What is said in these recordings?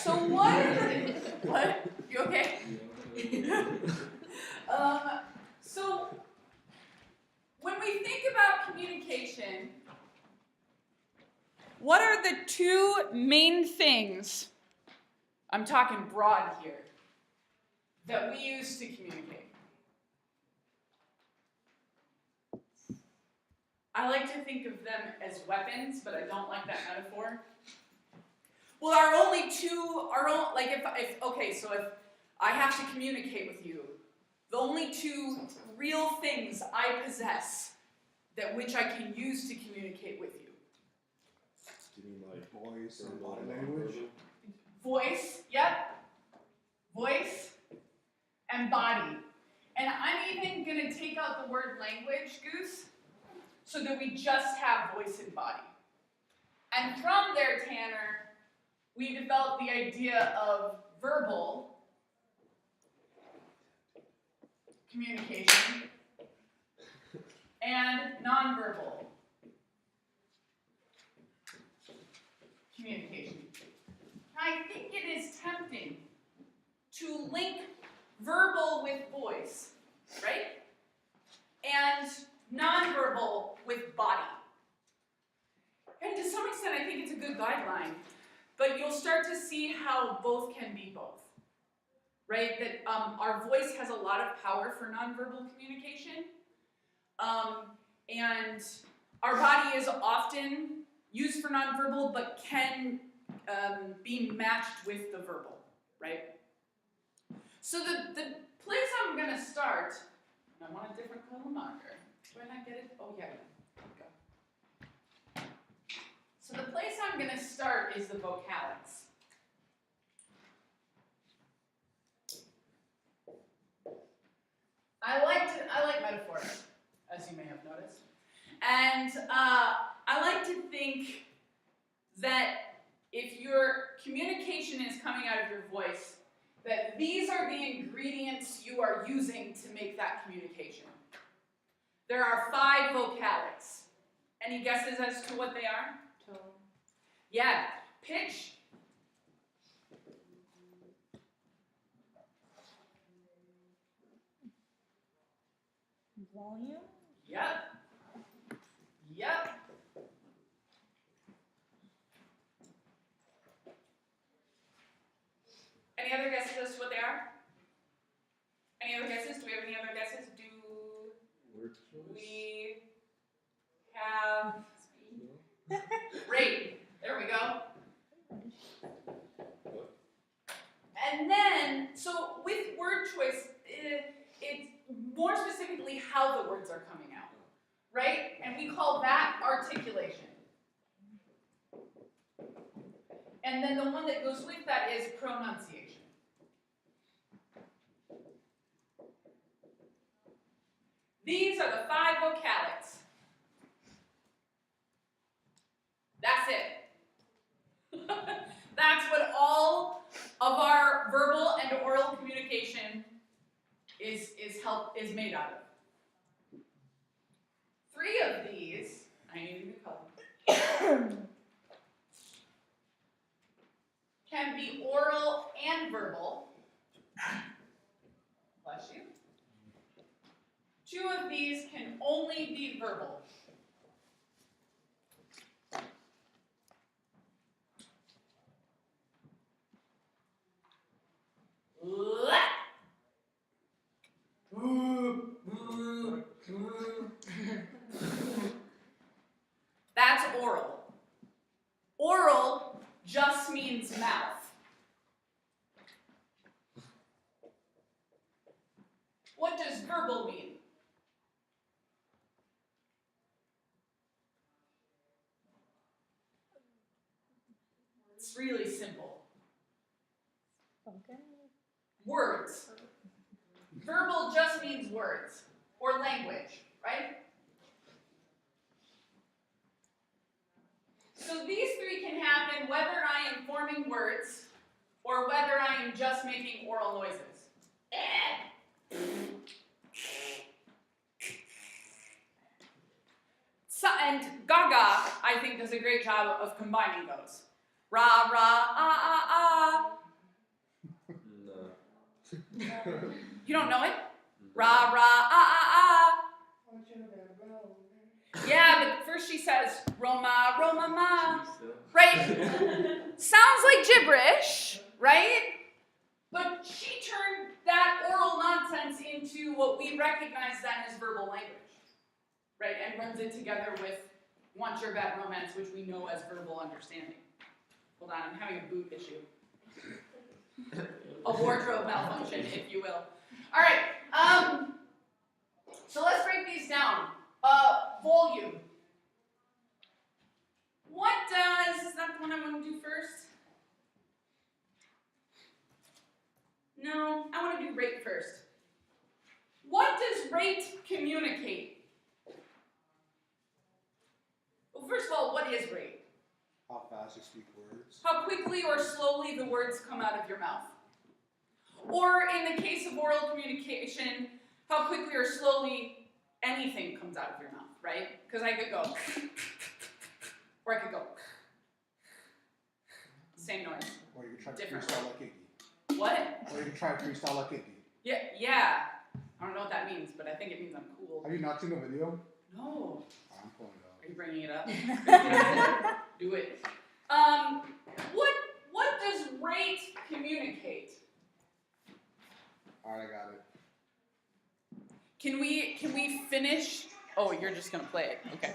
so what are the, what? You okay? So when we think about communication, what are the two main things, I'm talking broad here, that we use to communicate? I like to think of them as weapons, but I don't like that metaphor. Well, if I have to communicate with you, the only two real things I possess that which I can use to communicate with you. Do you mean like voice or body language? Voice, yep. Voice and body. And I'm even going to take out the word language, Goose, so that we just have voice and body. And from there, Tanner, we developed the idea of verbal communication and nonverbal communication. I think it is tempting to link verbal with voice, right? And nonverbal with body. And to some extent, I think it's a good guideline. But you'll start to see how both can be both, right? That our voice has a lot of power for nonverbal communication. And our body is often used for nonverbal, but can be matched with the verbal, right? So the place I'm going to start, and I want a different color marker. Do I not get it? Oh, yeah. So the place I'm going to start is the vocalics. I like metaphors, as you may have noticed. And I like to think that if your communication is coming out of your voice, that these are the ingredients you are using to make that communication. There are 5 vocalics. Any guesses as to what they are? Tone. Yeah, pitch. Volume. Yep. Yep. Any other guesses as to what they are? Any other guesses? Do we have any other guesses? Do Word choice? we have rate? There we go. And then, so with word choice, it's more specifically how the words are coming out, right? And we call that articulation. And then the one that goes with that is pronunciation. These are the 5 vocalics. That's it. That's what all of our verbal and oral communication is made out of. 3 of these, I need a new color, can be oral and verbal. Bless you. 2 of these can only be verbal. That's oral. Oral just means mouth. What does verbal mean? It's really simple. Okay. Words. Verbal just means words or language, right? So these 3 can happen whether I am forming words or whether I am just making oral noises. And Gaga, I think, does a great job of combining those. Ra, ra, ah, ah, ah. You don't know it? Ra, ra, ah, ah, ah. Yeah, but first she says, Roma, Roma, ma. Right? Sounds like gibberish, right? But she turned that oral nonsense into what we recognize then as verbal language, right? And runs it together with Want Your Bad Romance, which we know as verbal understanding. Hold on, I'm having a boot issue. A wardrobe malfunction, if you will. All right, so let's break these down. Volume. What does, is that the one I want to do first? No, I want to do rate first. What does rate communicate? Well, first of all, what is rate? How fast you speak words. How quickly or slowly the words come out of your mouth. Or in the case of oral communication, how quickly or slowly anything comes out of your mouth, right? Because I could go, or I could go. Same noise. Or you can try to Different. freestyle like Iggy. What? Or you can try to freestyle like Iggy. Yeah. I don't know what that means, but I think it means I'm cool. Have you not seen the video? No. I'm pulling it up. Are you bringing it up? Do it. What does rate communicate? Alright, I got it. Can we finish? Oh, you're just gonna play it. Okay.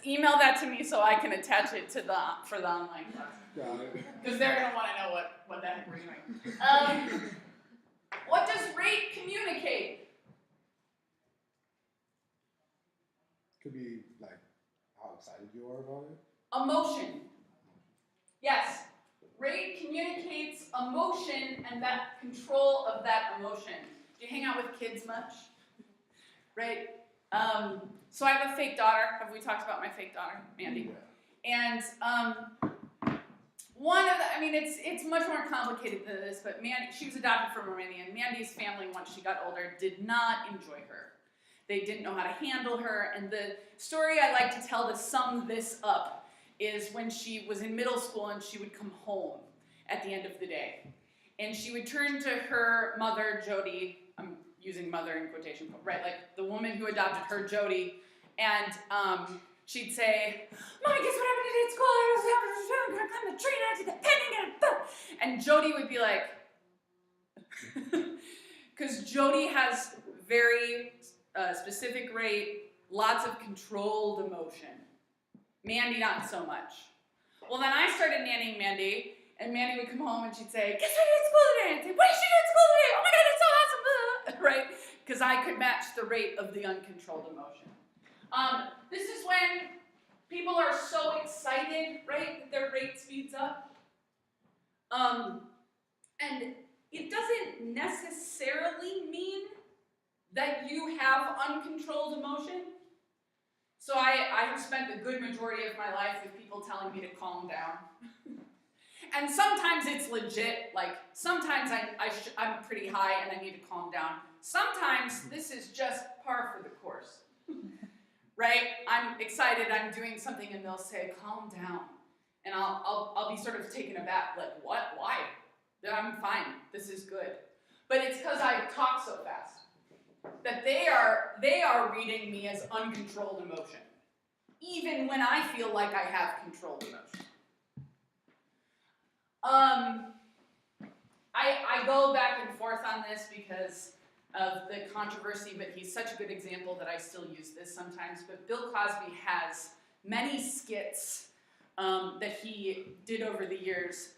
Email that to me so I can attach it to for the online class. Got it. Because they're gonna want to know what the heck we're doing. What does rate communicate? Could be like how excited you are about it. Emotion. Yes. Rate communicates emotion and that control of that emotion. Do you hang out with kids much? Right? So I have a fake daughter. Have we talked about my fake daughter, Mandy? Yeah. And one of the, I mean, it's much more complicated than this, but Mandy, she was adopted from Romania, and Mandy's family, once she got older, did not enjoy her. They didn't know how to handle her, and the story I like to tell to sum this up is when she was in middle school and she would come home at the end of the day. And she would turn to her mother, Jody, I'm using mother in quotation, right, like the woman who adopted her, Jody, and she'd say, Mommy, guess what happened today at school? I'm gonna climb the tree and I did the penning and Jody would be like, because Jody has very specific rate, lots of controlled emotion. Mandy, not so much. Well, then I started nannying Mandy, and Mandy would come home and she'd say, guess what I did at school today? And I'd say, what did she do at school today? Oh my God, it's so awesome, right? Because I could match the rate of the uncontrolled emotion. This is when people are so excited, right, that their rate speeds up. And it doesn't necessarily mean that you have uncontrolled emotion. So I have spent the good majority of my life with people telling me to calm down. And sometimes it's legit, like sometimes I'm pretty high and I need to calm down. Sometimes this is just par for the course, right? I'm excited, I'm doing something and they'll say, calm down. And I'll be sort of taken aback, like what, why? I'm fine, this is good. But it's because I talk so fast that they are reading me as uncontrolled emotion, even when I feel like I have controlled emotion. I go back and forth on this because of the controversy, but he's such a good example that I still use this sometimes. But Bill Cosby has many skits that he did over the years.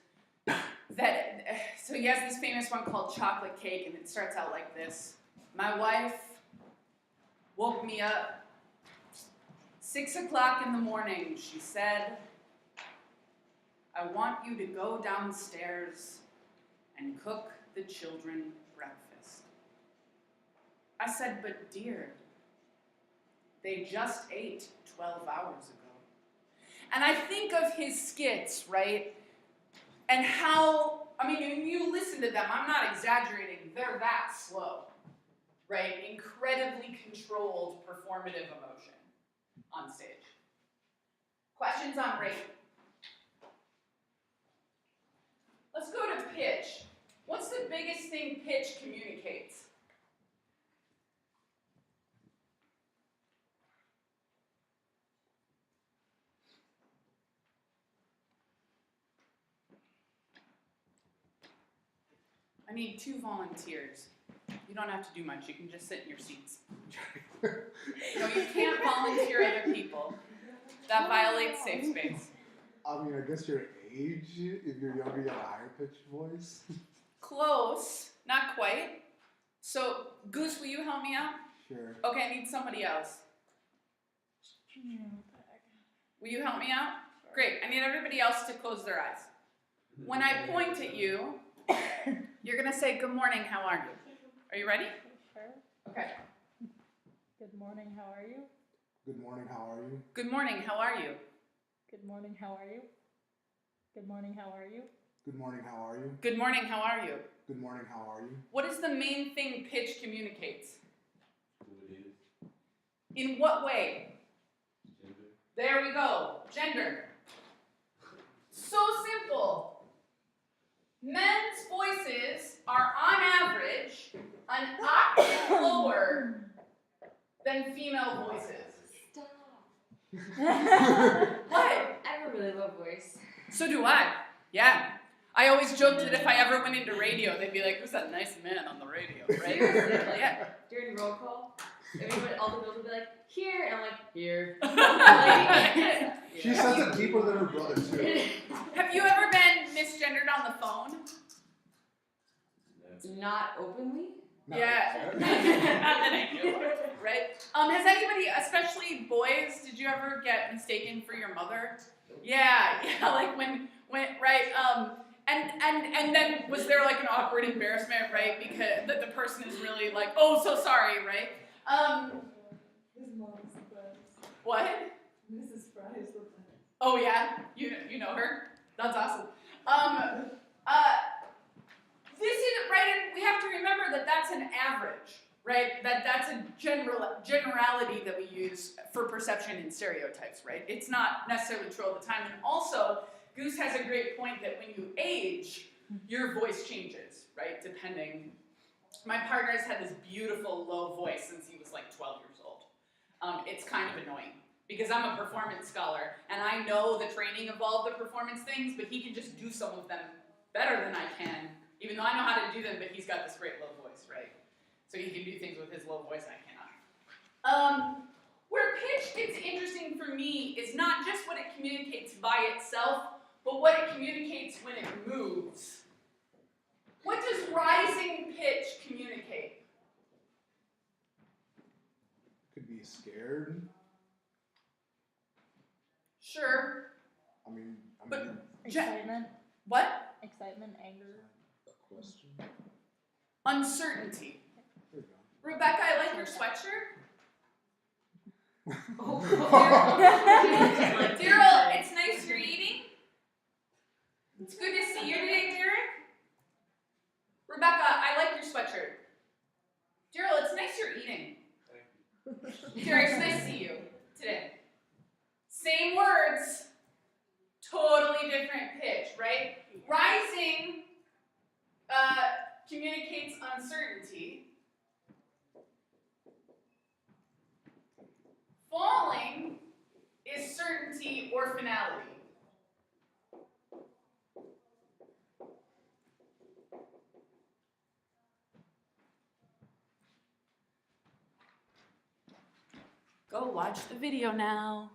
So he has this famous one called Chocolate Cake, and it starts out like this. My wife woke me up 6 o'clock in the morning. She said, I want you to go downstairs and cook the children breakfast. I said, but dear, they just ate 12 hours ago. And I think of his skits, right? And how, I mean, when you listen to them, I'm not exaggerating, they're that slow, right? Incredibly controlled performative emotion on stage. Question? questions on rate? Let's go to pitch. What's the biggest thing pitch communicates? I need 2 volunteers. You don't have to do much. You can just sit in your seats. No, you can't volunteer other people. That violates safe space. I mean, I guess your age, if you're younger, you have a higher pitched voice. Close, not quite. So, Goose, will you help me out? Sure. Okay, I need somebody else. Will you help me out? Great. I need everybody else to close their eyes. When I point at you, you're going to say, "Good morning, how are you?" Are you ready? Sure. Okay. Good morning, how are you? Good morning, how are you? Good morning, how are you? Good morning, how are you? Good morning, how are you? Good morning, how are you? Good morning, how are you? Good morning, how are you? What is the main thing pitch communicates? Who it is? In what way? Gender. There we go. Gender. So simple. Men's voices are on average an octave lower than female voices. Stop. What? I have a really low voice. So do I. Yeah. I always joked that if I ever went into radio, they'd be like, "Who's that nice man on the radio?" Right? Seriously? Yeah. During roll call, everybody, all the girls would be like, "Here," and I'm like, "Here." She says it deeper than her brother, too. Have you ever been misgendered on the phone? Not openly. No. Yeah. Not that I knew of, right? Has anybody, especially boys, did you ever get mistaken for your mother? Yeah, like when right, and then was there like an awkward embarrassment, right? Because the person is really like, "Oh, so sorry," right? His mom's the best. What? Mrs. Fry is the best. Oh yeah, you know her. That's awesome. This is right, and we have to remember that that's an average, right? That's a generality that we use for perception and stereotypes, right? It's not necessarily true all the time. And also, Goose has a great point that when you age, your voice changes, right? Depending. My partner has had this beautiful low voice since he was like 12 years old. It's kind of annoying because I'm a performance scholar and I know the training of all the performance things, but he can just do some of them better than I can. Even though I know how to do them, but he's got this great low voice, right? So he can do things with his low voice I cannot. Where pitch gets interesting for me is not just what it communicates by itself, but what it communicates when it moves. What does rising pitch communicate? Could be scared. Sure. I mean, But- Excitement. What? Excitement, anger. a question. Uncertainty. There you Rebecca, I like your sweatshirt. Oh. Daryl, it's nice you're eating. It's good to see you today, Derek. Rebecca, I like your sweatshirt. Daryl, it's nice you're eating. Derek, it's nice to see you today. Same words, totally different pitch, right? Rising communicates uncertainty. Falling is certainty or finality. Go watch the video now.